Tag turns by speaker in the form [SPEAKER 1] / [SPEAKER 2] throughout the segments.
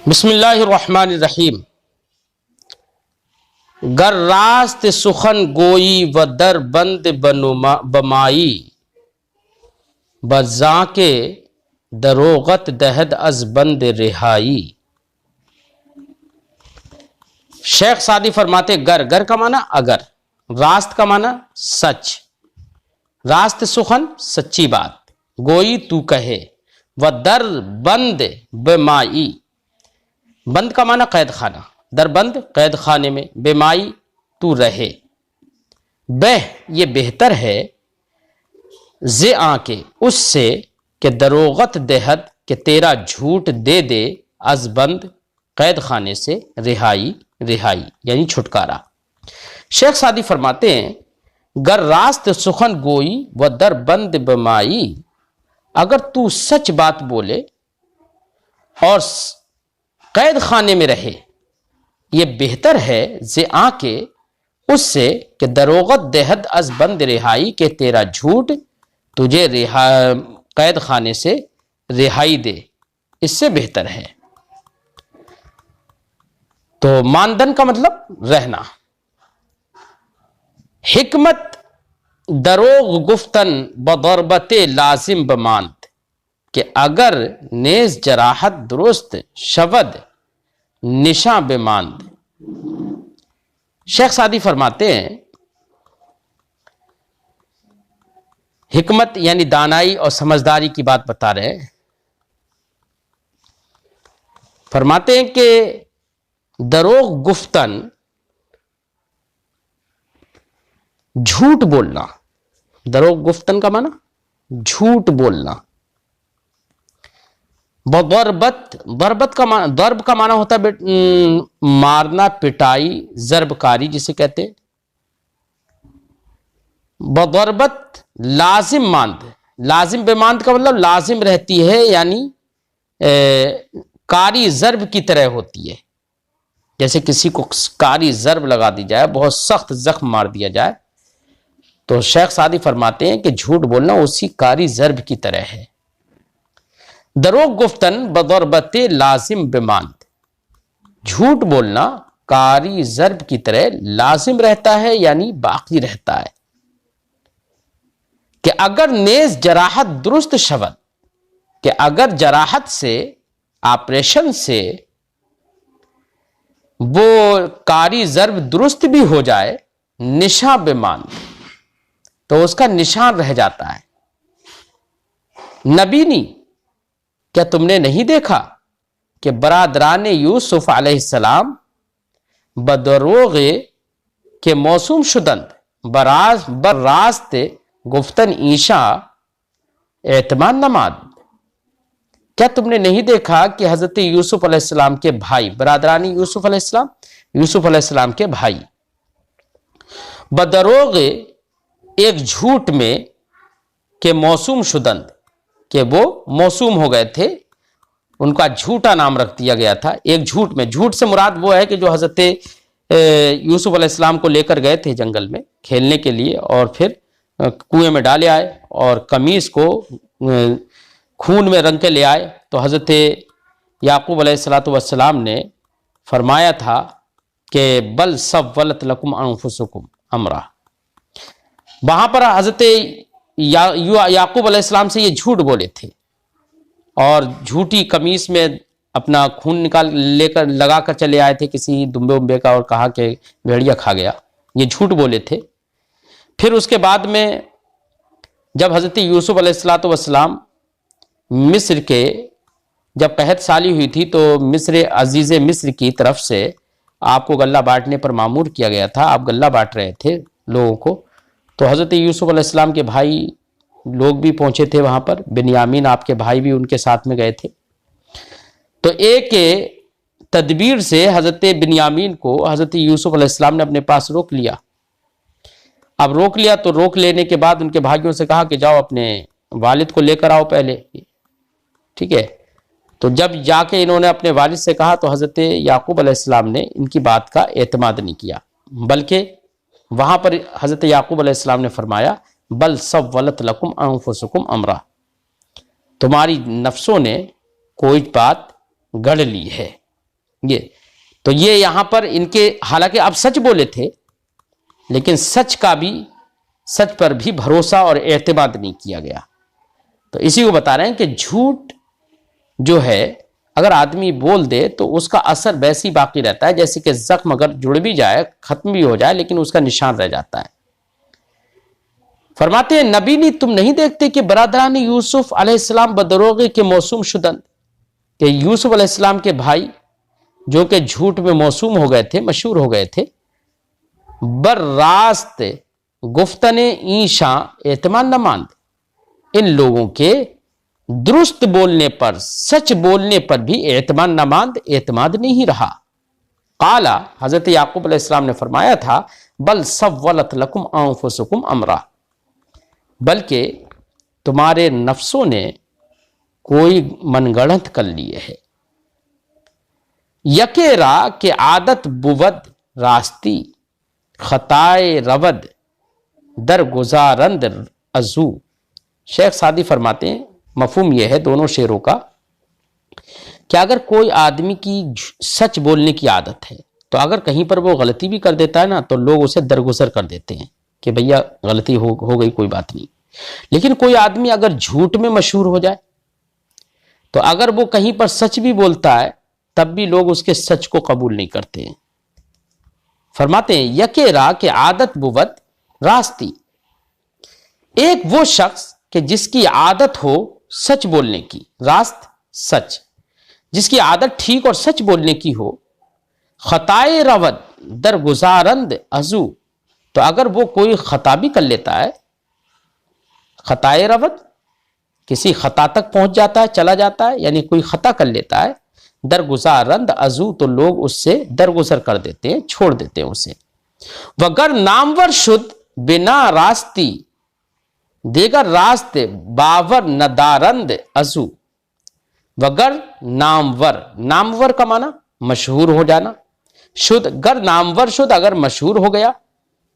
[SPEAKER 1] बिस्मिल्लाहिर्रहमानिर्रहीम। गर रास्त सुखन गोई व दर बंद बमाई, बजा के दरोगत दहद अज बंद रिहाई। शेख सादी फरमाते गर, गर का माना अगर, रास्त का माना सच, रास्त सुखन सच्ची बात, गोई तू कहे, व दर बंद बेमाई, बंद का माना कैद खाना, दर बंद कैद खाने में, बेमाई तू रहे, बह ये बेहतर है, जे आके उससे के दरोगत देहद के तेरा झूठ दे दे, अज बंद कैद खाने से, रिहाई रिहाई यानी छुटकारा। शेख सादी फरमाते हैं गर रास्त सुखन गोई व दर बंद बमाई, अगर तू सच बात बोले और कैद खाने में रहे, ये बेहतर है जे आके उससे कि दरोगत देहद अज बंद रिहाई के तेरा झूठ तुझे कैद खाने से रिहाई दे, इससे बेहतर है। तो मानदन का मतलब रहना। हिकमत दरोग गुफ्तन बदरबते लाजिम बमांद, कि अगर नेज जराहत दुरुस्त शवद निशा बेमांद। शेख सादी फरमाते हैं हिकमत यानी दानाई और समझदारी की बात बता रहे हैं। फरमाते हैं कि दरोग गुफ्तन झूठ बोलना, दरोग गुफ्तन का माना झूठ बोलना। बदरबत, दरबत का माना, दर्ब का माना होता है मारना, पिटाई, जरबकारी जिसे कहते हैं। बदरबत लाजिम मांद, लाजिम बेमांद का मतलब लाजिम रहती है, यानी कारी जर्ब की तरह होती है। जैसे किसी को कारी जर्ब लगा दी जाए, बहुत सख्त जख्म मार दिया जाए, तो शेख सादी फरमाते हैं कि झूठ बोलना उसी कारी जर्ब की तरह है। दरोग गुफ्तन बदरबते लाजिम बेमांद, झूठ बोलना कारी जर्ब की तरह लाजिम रहता है, यानी बाकी रहता है। कि अगर नेज जराहत दुरुस्त शवद, कि अगर जराहत से, ऑपरेशन से वो कारी जर्ब दुरुस्त भी हो जाए, निशा बेमान, तो उसका निशान रह जाता है। नबीनी, क्या तुमने नहीं देखा कि बरादरान यूसुफ अलैहिस्सलाम बदरोगे के मौसूम शुदंद बरास्त गुफ्तन ईशा एतमान नमाद। क्या तुमने नहीं देखा कि हजरत यूसुफ अलैहिस्सलाम के भाई, बरादरानी यूसुफ अलैहिस्सलाम, यूसुफ अलैहिस्सलाम के भाई बदरोगे एक झूठ में के मौसूम शुदंद, कि वो मौसूम हो गए थे, उनका झूठा नाम रख दिया गया था। एक झूठ में, झूठ से मुराद वो है कि जो हजरत यूसुफ अलैहिस्सलाम को लेकर गए थे जंगल में खेलने के लिए, और फिर कुएं में डाले आए और कमीज को खून में रंग के ले आए, तो हजरत याकूब अलैहिस्सलातु वस्सलाम ने फरमाया था कि बल सव्वलत लकुम अनफुसुकुम अमरा। वहां पर हजरत याकूब अलैहिस्सलाम से ये झूठ बोले थे, और झूठी कमीज में अपना खून निकाल लेकर लगा कर चले आए थे किसी दुम्बे उम्बे का, और कहा कि भेड़िया खा गया, ये झूठ बोले थे। फिर उसके बाद में जब हजरत यूसुफ अलैहिस्सलातु वस्सलाम मिस्र के जब कहत साली हुई थी, तो मिस्र अजीज मिस्र की तरफ से आपको गल्ला बांटने पर मामूर किया गया था, आप गल्ला बांट रहे थे लोगों को। तो हजरत यूसुफ अलैहिस्सलाम के भाई लोग भी पहुंचे थे वहां पर, बिन्यामीन आपके भाई भी उनके साथ में गए थे। तो एक तदबीर से हजरत बिन्यामीन को हजरत यूसुफ अलैहिस्सलाम ने अपने पास रोक लिया। अब रोक लिया तो रोक लेने के बाद उनके भाइयों से कहा कि जाओ अपने वालिद को लेकर आओ पहले, ठीक है। तो जब जाके इन्होंने अपने वालिद से कहा, तो हजरत याकूब अलैहिस्सलाम ने इनकी बात का एतमाद नहीं किया, बल्कि वहां पर हजरत याकूब अलैहिस्सलाम ने फरमाया बल सव्वलत लकुम अनफुसुकुम अमरा, तुम्हारी नफ्सों ने कोई बात गढ़ ली है, ये तो ये यहां पर इनके, हालांकि अब सच बोले थे, लेकिन सच पर भी भरोसा और एतमाद नहीं किया गया। तो इसी को बता रहे हैं कि झूठ जो है अगर आदमी बोल दे तो उसका असर वैसे ही बाकी रहता है जैसे कि जख्म अगर जुड़ भी जाए, खत्म भी हो जाए, लेकिन उसका निशान रह जाता है। फरमाते हैं नबी ने, तुम नहीं देखते कि बरादरान यूसुफ अलैहिस्सलाम बदरोगे के मौसूम शुदन, कि यूसुफ अलैहिस्सलाम के भाई जो कि झूठ में मौसूम हो गए थे, मशहूर हो गए थे, बर रास्त गुफ्तने ईशा एतमान न मांद, इन लोगों के दुरुस्त बोलने पर, सच बोलने पर भी एतमान न मांद, एतमाद नहीं रहा। काला, हजरत याकूब अलैहिस्सलाम ने फरमाया था, बल सव्वलत लकुम अंफुसुकुम अमरा, बल्कि तुम्हारे नफ्सों ने कोई मनगढ़ंत कर लिए है। यकेरा के आदत बुवद रास्ती, खताए रवद दर गुजारंद अजू। शेख सादी फरमाते हैं मफहूम यह है दोनों शेरों का कि अगर कोई आदमी की सच बोलने की आदत है तो अगर कहीं पर वो गलती भी कर देता है ना तो लोग उसे दरगुजर कर देते हैं कि भैया गलती हो गई, कोई बात नहीं। लेकिन कोई आदमी अगर झूठ में मशहूर हो जाए तो अगर वो कहीं पर सच भी बोलता है तब भी लोग उसके सच को कबूल नहीं करते हैं। फरमाते हैं यकेरा के आदत बुवत रास्ती, एक वो शख्स कि जिसकी आदत हो सच बोलने की, रास्त सच, जिसकी आदत ठीक और सच बोलने की हो, खताए रवद दर गुजारंद अजू, तो अगर वो कोई खता भी कर लेता है, खताए रवद किसी खता तक पहुंच जाता है, चला जाता है, यानी कोई खता कर लेता है, दरगुजारंद अजू, तो लोग उससे दरगुजर कर देते हैं, छोड़ देते हैं उसे। वगर नामवर शुद्ध बिना रास्ती देगर रास्ते बावर नदारंद अजू, वगर नामवर, नामवर का माना मशहूर हो जाना, शुद्ध गर नामवर शुद्ध अगर मशहूर हो गया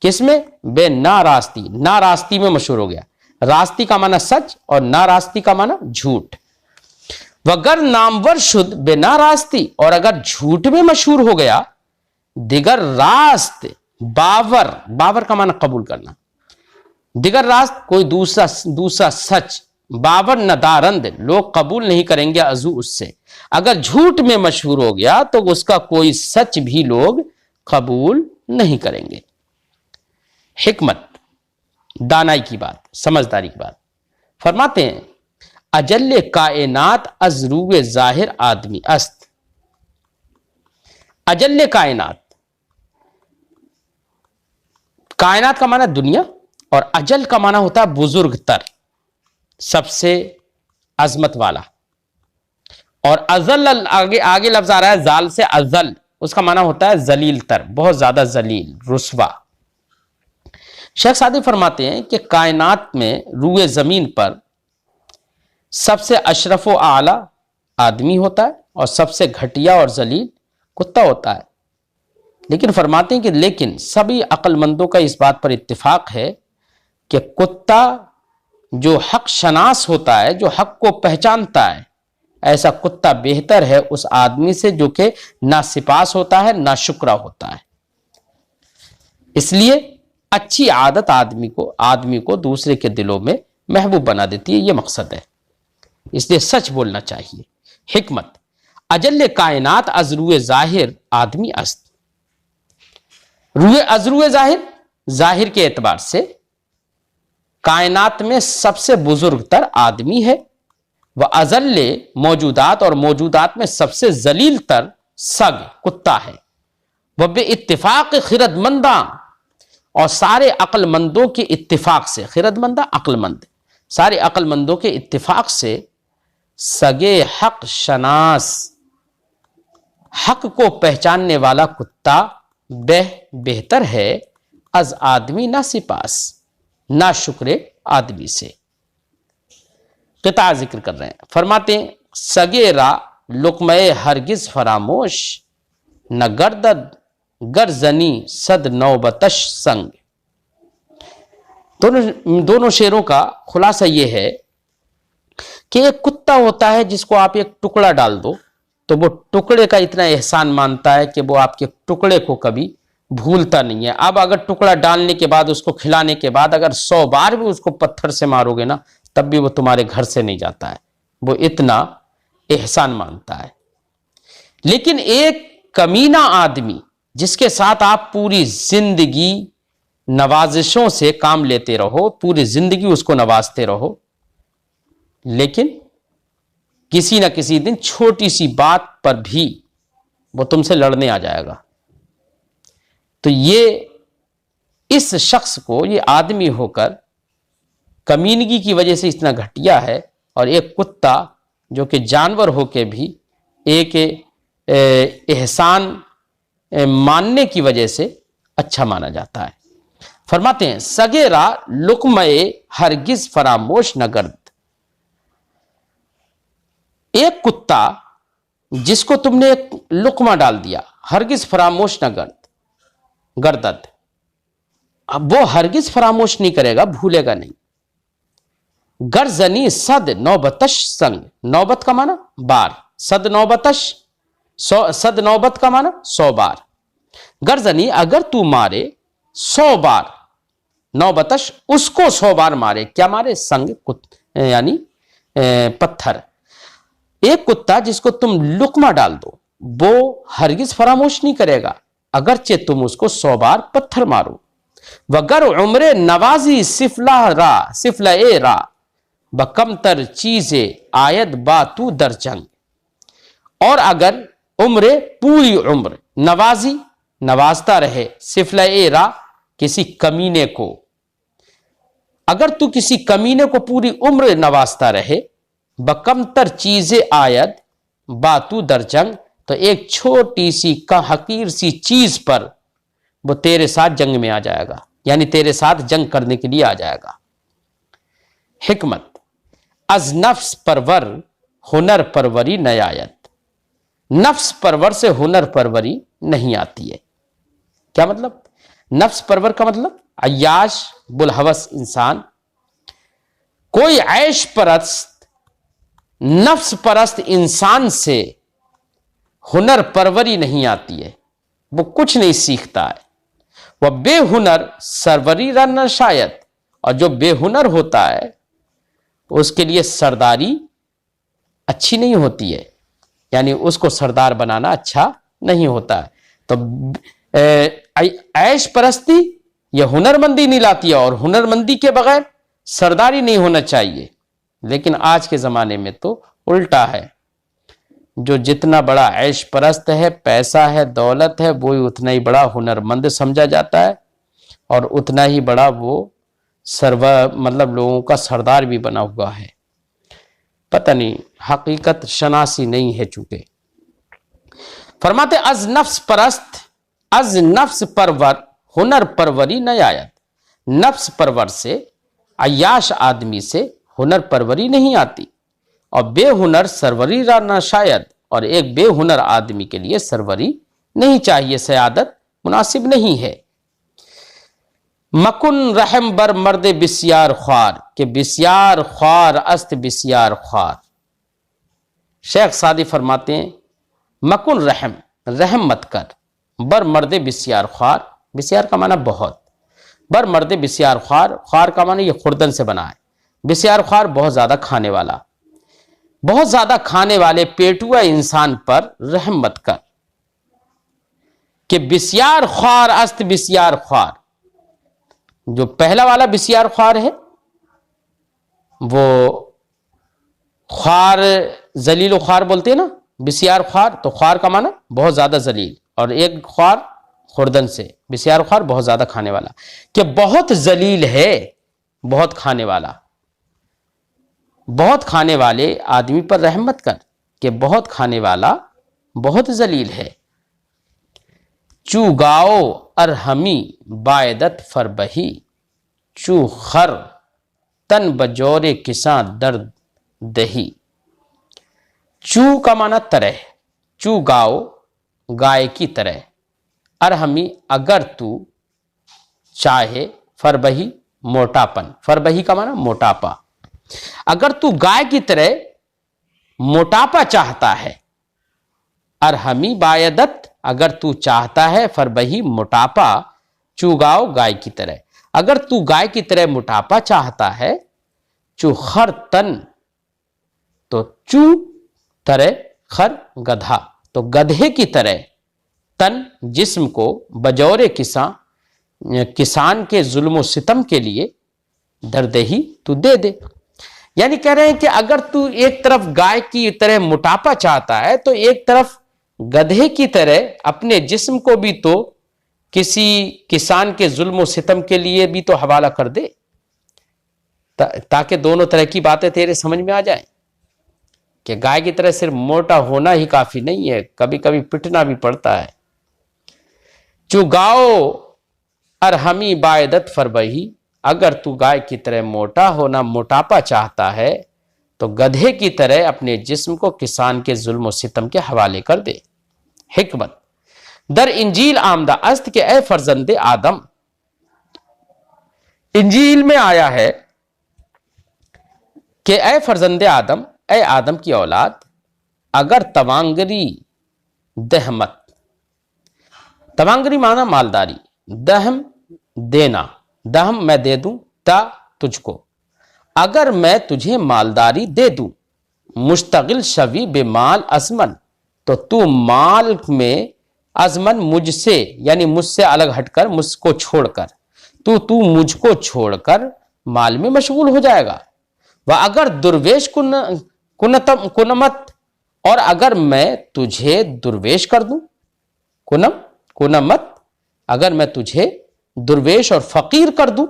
[SPEAKER 1] किसमें, बे नारास्ती, नारास्ती में मशहूर हो गया। रास्ती का माना सच और नारास्ती का माना झूठ। वगर नामवर शुद्ध बिना रास्ती, और अगर झूठ में मशहूर हो गया, दिगर रास्त बावर, बावर का माना कबूल करना, दिगर रास्त कोई दूसरा सच, बावर नदारंद लोग कबूल नहीं करेंगे अजू उससे। अगर झूठ में मशहूर हो गया तो उसका कोई सच भी लोग कबूल नहीं करेंगे। हिकमत, दानाई की बात, समझदारी की बात। फरमाते हैं अजल्ले कायनात अजरूए जाहिर आदमी अस्त। अजल्ले कायनात, कायनात का माना दुनिया और अजल का माना होता है बुजुर्ग तर, सबसे अजमत वाला। और अजल आगे लफ्ज आ रहा है जाल से अजल, उसका माना होता है जलील तर, बहुत ज्यादा जलील, रुस्वा। शेख सादी फरमाते हैं कि कायनात में रूए जमीन पर सबसे अशरफ व आला आदमी होता है और सबसे घटिया और जलील कुत्ता होता है। लेकिन फरमाते हैं कि लेकिन सभी अक्लमंदों का इस बात पर इत्तिफाक है कि कुत्ता जो हक शनास होता है, जो हक को पहचानता है, ऐसा कुत्ता बेहतर है उस आदमी से जो कि ना सिपास होता है ना शुक्रा होता है। इसलिए अच्छी आदत आदमी को दूसरे के दिलों में महबूब बना देती है, यह मकसद है। इसलिए सच बोलना चाहिए। हिकमत, अजल्ले कायनात अजरूए जाहिर आदमी अस्त। अजरूए जाहिर, जाहिर के एतबार से कायनात में सबसे बुजुर्ग तर आदमी है। वह अजल्ले मौजूदात, और मौजूदात में सबसे जलील तर सग कुत्ता है। वह बे इत्तिफाक खिरदमंदा, और सारे अक्लमंदों के इत्तिफाक से, खिरदमंदा अक्लमंद, सारे अक्लमंदों के इत्तिफाक से सगे हक शनास, हक को पहचानने वाला कुत्ता बेहतर है अज आदमी ना सिपास, ना शुक्रे आदमी से। किता जिक्र कर रहे हैं, फरमाते हैं सगेरा लुकमे हरगिज फरामोश, न गर्दद गर्जनी सद नौबतश संग। दोनों शेरों का खुलासा यह है कि एक कुत्ता होता है जिसको आप एक टुकड़ा डाल दो तो वो टुकड़े का इतना एहसान मानता है कि वो आपके टुकड़े को कभी भूलता नहीं है। अब अगर टुकड़ा डालने के बाद, उसको खिलाने के बाद अगर 100 बार भी उसको पत्थर से मारोगे ना, तब भी वो तुम्हारे घर से नहीं जाता है। वो इतना एहसान मानता है। लेकिन एक कमीना आदमी जिसके साथ आप पूरी जिंदगी नवाजिशों से काम लेते रहो, पूरी जिंदगी उसको नवाजते रहो, लेकिन किसी ना किसी दिन छोटी सी बात पर भी वो तुमसे लड़ने आ जाएगा, तो ये इस शख्स को, ये आदमी होकर कमीनगी की वजह से इतना घटिया है। और एक कुत्ता जो कि जानवर होके भी एक एहसान मानने की वजह से अच्छा माना जाता है। फरमाते हैं, सगेरा लुकमए हरगिज फरामोश न गर्द। एक कुत्ता जिसको तुमने एक लुकमा डाल दिया, हरगिज फरामोश न गर्दत, अब वो हरगिज फरामोश नहीं करेगा, भूलेगा नहीं। गर्जनी सद नौबतश संग, नौबत का माना बार, सद नौबतश, सद नौबत का माना 100 बार। गर्जनी अगर तू मारे 100 बार, नौबतश उसको 100 बार मारे, क्या मारे? संग, यानी पत्थर। एक कुत्ता जिसको तुम लुकमा डाल दो, वो हरगिज फरामोश नहीं करेगा, अगरचे तुम उसको 100 बार पत्थर मारो। वगर उम्र नवाजी सिफला ए रा बकमतर चीजे आयत बातू दर जंग। और अगर उम्र, पूरी उम्र, नवाजी नवाजता रहे, सिफला ए रा किसी कमीने को, अगर तू किसी कमीने को पूरी उम्र नवाजता रहे, बकमतर चीजे आयत बातू दर जंग, तो एक छोटी सी का हकीर सी चीज पर वो तेरे साथ जंग में आ जाएगा, यानी तेरे साथ जंग करने के लिए आ जाएगा। हिकमत, अज नफ्स परवर हुनर परवरी न आयत। नफ्स परवर से हुनर परवरी नहीं आती है। क्या मतलब? नफ्स परवर का मतलब अय्याश बुलहवस इंसान, कोई ऐश परस्त नफ्स परस्त इंसान से हुनर परवरी नहीं आती है, वो कुछ नहीं सीखता है। वह बेहुनर सरवरी रन शायद, और जो बेहुनर होता है उसके लिए सरदारी अच्छी नहीं होती है, यानी उसको सरदार बनाना अच्छा नहीं होता है। तो ऐश परस्ती यह हुनरमंदी नहीं लाती है, और हुनरमंदी के बगैर सरदारी नहीं होना चाहिए। लेकिन आज के जमाने में तो उल्टा है, जो जितना बड़ा ऐश परस्त है, पैसा है, दौलत है, वो उतना ही बड़ा हुनरमंद समझा जाता है, और उतना ही बड़ा वो मतलब लोगों का सरदार भी बना हुआ है। पता नहीं, हकीकत शनासी नहीं है चूंकि। फरमाते अज नफ्स परस्त, अज नफ्स परवर हुनर परवरी न आयत। नफ्स परवर से, अय्याश आदमी से हुनर परवरी नहीं आती, और बेहुनर सरवरी न शायद, और एक बेहुनर आदमी के लिए सरवरी नहीं चाहिए, सयादत मुनासिब नहीं है। मकुन रहम बर मर्द बिस्यार ख्वार, के बिस्यार ख्वार अस्त बिस्यार ख्वार। शेख सादी फरमाते हैं, मकुन रहम, रहम मत कर, बर मर्द बिस्यार ख्वार, बिस्यार का माना बहुत, बर मर्द बिस्यार ख्वार, ख्वार का माना ये खुर्दन से बना है, बिस्यार ख्वार बहुत ज्यादा खाने वाला, बहुत ज्यादा खाने वाले पेटुआ इंसान पर रहम मत कर। कि बिस्यार ख्वार अस्त बिस्यार ख्वार, जो पहला वाला बिस्यार ख्वार है वो ख्वार जलील ख्वार बोलते हैं ना, बिस्यार ख्वार, तो ख्वार का माना बहुत ज्यादा जलील, और एक ख्वार खुर्दन से, बिस्यार ख्वार बहुत ज्यादा खाने वाला। कि बहुत जलील है, बहुत खाने वाला, बहुत खाने वाले आदमी पर रहम मत कर, कि बहुत खाने वाला बहुत जलील है। चू गाओ अरहमी बायदत फरबही, चू खर तन बजोरे किसा दर्द दही। चू का माना तरह, चू गाओ गाय की तरह, अरहमी अगर तू चाहे, फरबही मोटापन, फरबही का माना मोटापा, अगर तू गाय की तरह मोटापा चाहता है अरहमी बायदत, अगर तू चाहता है, फरबही मोटापा, चुगाओ गाय की तरह, अगर तू गाय की तरह मोटापा चाहता है, चू खर तन, तो चू तरह, खर गधा, तो गधे की तरह, तन जिस्म को, बजौरे किसान के जुल्म सितम के लिए दरदेही तू दे दे। यानी कह रहे हैं कि अगर तू एक तरफ गाय की तरह मोटापा चाहता है तो एक तरफ गधे की तरह अपने जिस्म को भी तो किसी किसान के जुल्म सितम के लिए भी तो हवाला कर दे, ताकि दोनों तरह की बातें तेरे समझ में आ जाएं कि गाय की तरह सिर्फ मोटा होना ही काफी नहीं है, कभी कभी पिटना भी पड़ता है। चुगाओ अरहमी बायदत फरबही, अगर तू गाय की तरह मोटा होना, मोटापा चाहता है, तो गधे की तरह अपने जिस्म को किसान के जुल्म और सितम के हवाले कर दे। हिकमत दर इंजील आमदा अस्त के ए फर्जंदे आदम, इंजील में आया है कि ए फर्जंदे आदम, ए आदम की औलाद, अगर तवांगरी दहमत, तवांगरी माना मालदारी, दहम देना, दहम मैं दे दूं, ता तुझको, अगर मैं तुझे मालदारी दे दूं, मुश्तगिल शवी बेमाल अजमन, तो तू माल में अजमन मुझसे, यानी मुझसे अलग हटकर, मुझको छोड़कर, तू मुझको छोड़कर माल में मशगूल हो जाएगा। वह अगर दुर्वेश कुनमत, और अगर मैं तुझे दुर्वेश कर दूं, कुनमत, अगर मैं तुझे दुर्वेश और फकीर कर दूं,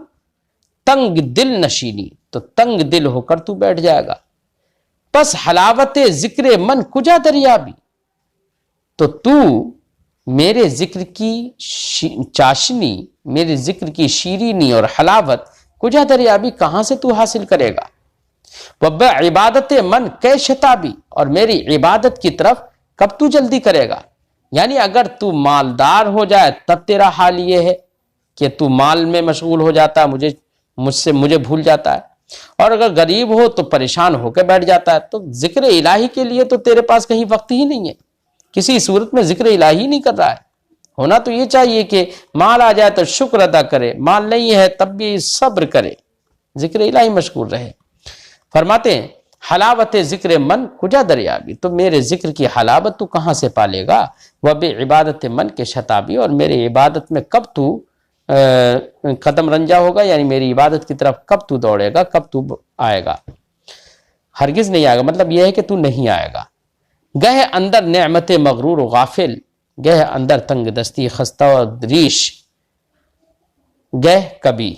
[SPEAKER 1] तंग दिल नशीनी, तो तंग दिल होकर तू बैठ जाएगा। बस हलावत जिक्र मन कुजा दरियाबी, तो तू मेरे जिक्र की चाशनी, मेरे जिक्र की शीरीनी और हलावत कुजा दरियाबी कहां से तू हासिल करेगा। वब इबादत मन कै शताबी, और मेरी इबादत की तरफ कब तू जल्दी करेगा। यानी अगर तू मालदार हो जाए तब तेरा हाल ये है कि तू माल में मशगूल हो जाता है, मुझे भूल जाता है, और अगर गरीब हो तो परेशान होकर बैठ जाता है। तो जिक्र इलाही के लिए तो तेरे पास कहीं वक्त ही नहीं है, किसी सूरत में जिक्र इलाही नहीं कर रहा है। होना तो ये चाहिए कि माल आ जाए तो शुक्र अदा करे, माल नहीं है तब भी सब्र करे, जिक्र इलाही मशगूल रहे। फरमाते हैं हलावत जिक्र मन कुजा दरियाबी, तो मेरे जिक्र की हलावत तू कहां से पालेगा। वह बे इबादत मन के शताबी, और मेरे इबादत में कब तू कदम रंजा होगा, यानी मेरी इबादत की तरफ कब तू दौड़ेगा, कब तू आएगा। हरगिज नहीं आएगा, मतलब यह है कि तू नहीं आएगा। गह अंदर नेमत मगरूर गाफिल, गह अंदर तंग दस्ती खस्ता और रीश, गह कभी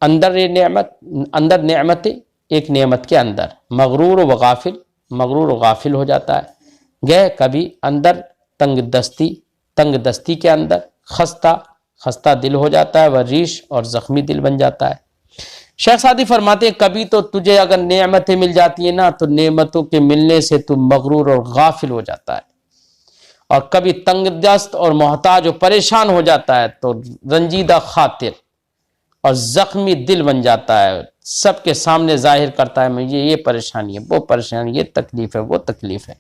[SPEAKER 1] अंदर नेमत, अंदर नेमत, एक नेमत के अंदर, मगरूर व गाफिल, मगरूर व गाफिल हो जाता है। गह कभी अंदर तंग दस्ती के अंदर, खस्ता दिल हो जाता है, वह रीश और जख्मी दिल बन जाता है। शेख सादी फरमाते हैं कभी तो तुझे अगर नेमतें मिल जाती है ना, तो नेमतों के मिलने से तू मगरूर और गाफिल हो जाता है, और कभी तंगदस्त और मोहताज और परेशान हो जाता है तो रंजीदा खातिर और जख्मी दिल बन जाता है, सबके सामने जाहिर करता है मुझे ये परेशानी है, वो परेशानी, ये तकलीफ है, वो तकलीफ है।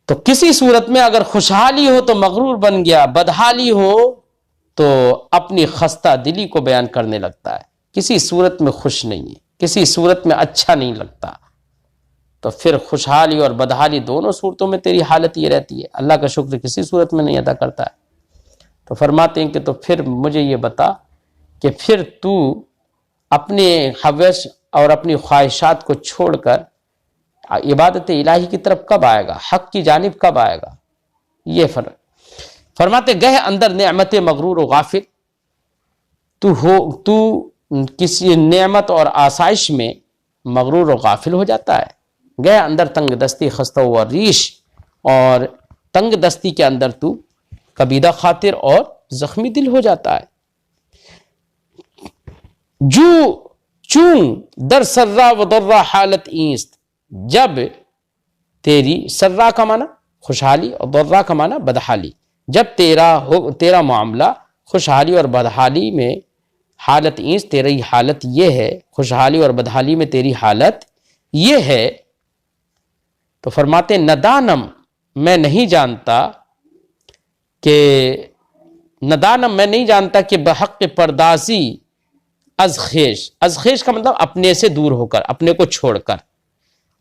[SPEAKER 1] तो किसी सूरत में अगर खुशहाली हो तो मगरूर बन गया, बदहाली हो तो अपनी खस्ता दिली को बयान करने लगता है, किसी सूरत में खुश नहीं है, किसी सूरत में अच्छा नहीं लगता। तो फिर खुशहाली और बदहाली दोनों सूरतों में तेरी हालत ये रहती है, अल्लाह का शुक्र किसी सूरत में नहीं अदा करता है। तो फरमाते हैं कि तो फिर मुझे ये बता कि फिर तू अपने हवस और अपनी ख्वाहिशात को छोड़कर इबादत इलाही की तरफ कब आएगा, हक की जानिब कब आएगा। ये फरमाते गह अंदर नेमत मगरूर व गाफिल, तू किसी नेमत और आसाइश में मगरूर और गाफिल हो जाता है। गह अंदर तंग दस्ती खस्ता व रीश, और तंग दस्ती के अंदर तू कबीदा खातिर और जख्मी दिल हो जाता है। चूं दर सर्रा व दर्रा हालत ईस्त, जब तेरी सर्रा का माना खुशहाली और दर्रा का माना बदहाली, जब तेरा मामला खुशहाली और बदहाली में, हालत ईस्त तेरी हालत ये है, खुशहाली और बदहाली में तेरी हालत ये है। तो फरमाते नदानम मैं नहीं जानता कि नदानम मैं नहीं जानता कि बहक परदाजी अजखेश, अजखेश का मतलब अपने से दूर होकर, अपने को छोड़कर,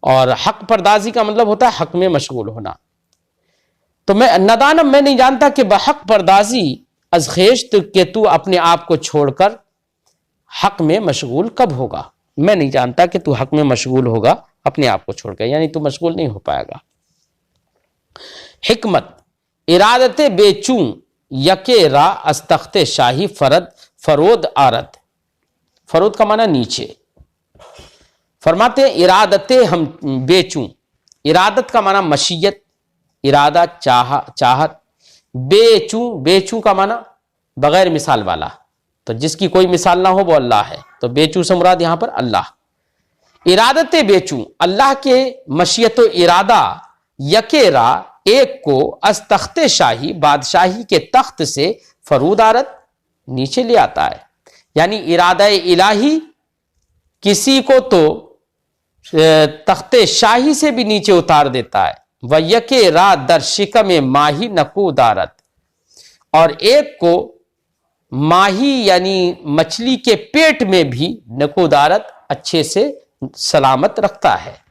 [SPEAKER 1] और हक परदाजी का मतलब होता है हक में मशगूल होना। तो मैं नदानम मैं नहीं जानता कि बहक परदाजी अजखेश, तो कि तू अपने आप को छोड़कर हक में मशगूल कब होगा। मैं नहीं जानता कि तू हक में मशगूल होगा अपने आप को छोड़कर, यानी तू मशगूल नहीं हो पाएगा। हिकमत, इरादते बेचूं यके रा अस्तख्ते शाही फरद फरोद आरत। फरोद का माना नीचे। फरमाते हैं इरादते हम बेचूं, इरादत का माना मशीयत, इरादा चाहत। बेचूं, बेचूं का माना बगैर मिसाल वाला, तो जिसकी कोई मिसाल ना हो वो अल्लाह है, तो बेचूं से मुराद यहां पर अल्लाह। इरादते बेचूं, अल्लाह के मशीयत व इरादा यकेरा एक को अस्तख्ते शाही, बादशाही के तख्त से फरूद आरत नीचे ले आता है। यानी इरादा इलाही किसी को तो तख्ते शाही से भी नीचे उतार देता है। व यके रा दर शिकम माही नकूदारत, और एक को माही यानी मछली के पेट में भी नकूदारत अच्छे से सलामत रखता है।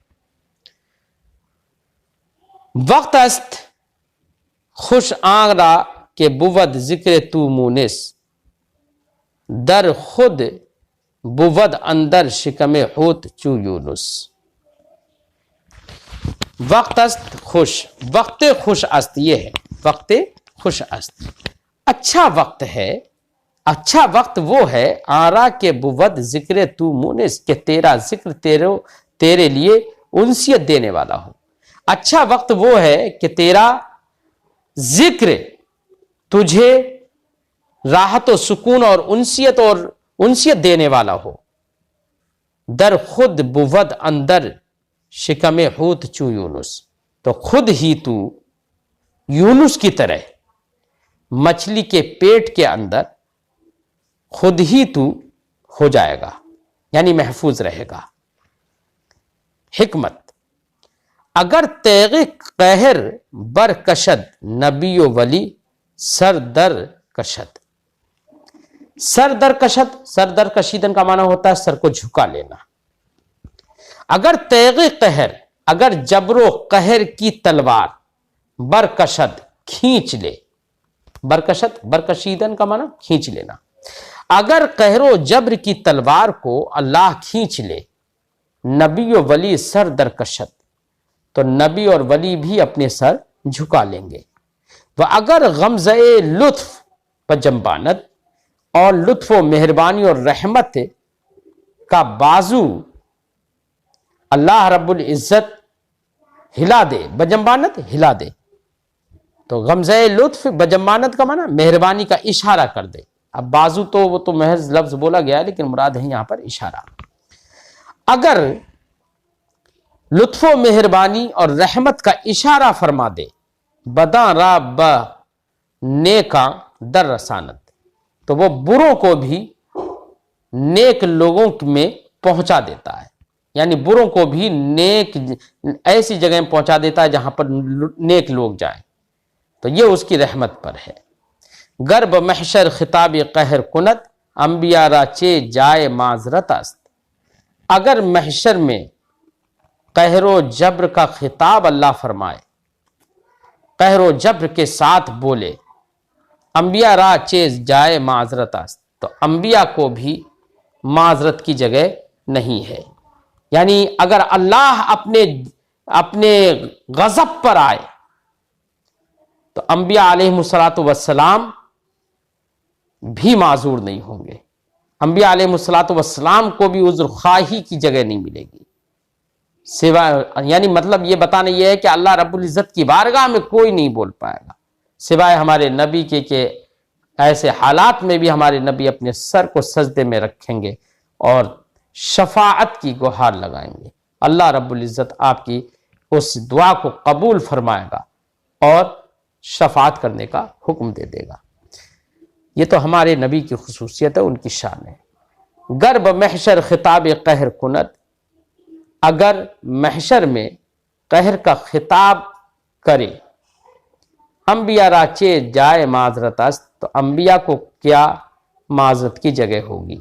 [SPEAKER 1] वक्त अस्त खुश आंगरा के बुवद जिक्र तू मुनिस, दर खुद बुवद अंदर शिकमे होत चू यूनुस। वक्त अस्त खुश, वक्त खुश अस्त ये है, वक्त खुश अस्त अच्छा वक्त है। अच्छा वक्त वो है आरा के बुवद जिक्र तू मुनिस, के तेरा जिक्र तेरे लिए उनसियत देने वाला हो। अच्छा वक्त वो है कि तेरा जिक्र तुझे राहत और सुकून और उनसियत देने वाला हो। दर खुद बुवद अंदर शिकमे हूत चू यूनुस, तो खुद ही तू यूनुस की तरह मछली के पेट के अंदर खुद ही तू हो जाएगा, यानी महफूज रहेगा। हिकमत, अगर तेगे कहर बर कशद नबी वली सर दर कशद। सर दर कशद, सर दर कशीदन का माना होता है सर को झुका लेना। अगर तेगे कहर, अगर जबरो कहर की तलवार बरकशद खींच ले, बरकशद बरकशीदन का माना खींच लेना। अगर कहरो जब्र की तलवार को अल्लाह खींच ले, नबी और वली सर दर कशद, तो नबी और वली भी अपने सर झुका लेंगे। वह अगर गमज़े लुत्फ व जम्बानत, और लुत्फ व मेहरबानी और रहमत का बाजू अल्लाह रब्बुल इज्जत हिला दे, बजम्बानत हिला दे, तो गमज़े लुत्फ बजम्बानत का माना मेहरबानी का इशारा कर दे। अब बाजू तो वो तो महज लफ्ज बोला गया है, लेकिन मुराद है यहां पर इशारा। अगर लुत्फ मेहरबानी और रहमत का इशारा फरमा दे, बदा रा ब नेका दर रसानत, तो वो बुरों को भी नेक लोगों में पहुंचा देता है, यानी बुरों को भी नेक ऐसी जगह में पहुंचा देता है जहां पर नेक लोग जाएं, तो ये उसकी रहमत पर है। गर्ब महशर खिताब कहर कुनत अंबिया राचे जाए माजरत अस्त। अगर महशर में कहरो जब्र का खिताब अल्लाह फरमाए, कहरो जब्र के साथ बोले, अंबिया राचे जाए माजरत अस्त, तो अंबिया को भी माजरत की जगह नहीं है। यानी अगर अल्लाह अपने गजब पर आए तो अंबिया अलैहिमुस्सलातु वस्सलाम भी माजूर नहीं होंगे। अंबिया अलैहिमुस्सलातु वस्सलाम को भी उज़्र ख्वाही की जगह नहीं मिलेगी सिवाय, यानी मतलब ये बताना ये है कि अल्लाह रब्बुल इज़्ज़त की बारगाह में कोई नहीं बोल पाएगा सिवाय हमारे नबी के ऐसे हालात में भी हमारे नबी अपने सर को सजदे में रखेंगे और शफाअत की गुहार लगाएंगे। अल्लाह रब्बुल इज़्ज़त आपकी उस दुआ को कबूल फरमाएगा और शफाअत करने का हुक्म दे देगा। ये तो हमारे नबी की खुसूसियत है, उनकी शान है। गर्ब महशर खिताब कहर कुनत, अगर महशर में कहर का खिताब करे, अम्बिया राचे जाए माजरत, तो अम्बिया को क्या माजरत की जगह होगी,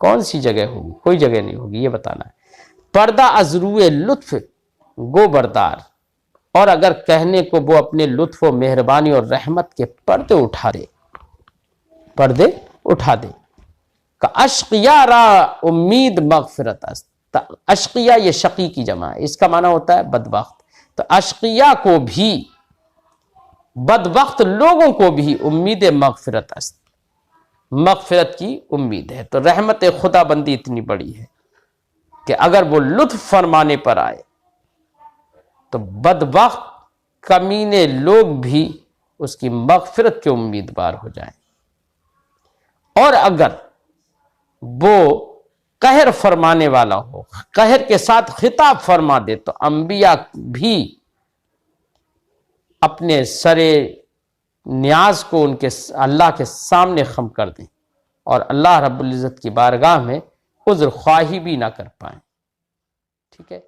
[SPEAKER 1] कौन सी जगह होगी, कोई जगह नहीं होगी, ये बताना है। पर्दा अजरुए लुत्फ गो बरदार, और अगर कहने को वो अपने लुत्फ व मेहरबानी और रहमत के पर्दे उठा दे, पर्दे उठा दे। का अशकिया रा उम्मीद मगफिरत अस्त, अशकिया ये शकी की जमा है, इसका माना होता है बदबख्त। तो अशकिया को भी, बदबख्त लोगों को भी उम्मीद मगफिरत अस्त, मगफिरत की उम्मीद है। तो रहमत खुदाबंदी इतनी बड़ी है कि अगर वो लुत्फ फरमाने पर आए तो बदबख्त कमीने लोग भी उसकी मगफिरत के उम्मीदवार हो जाएं। और अगर वो कहर फरमाने वाला हो, कहर के साथ खिताब फरमा दे, तो अंबिया भी अपने सरे न्याज को उनके अल्लाह के सामने खम कर दें और अल्लाह रब्बुल इज़्ज़त की बारगाह में उज़्र ख्वाही भी ना कर पाएं। ठीक है।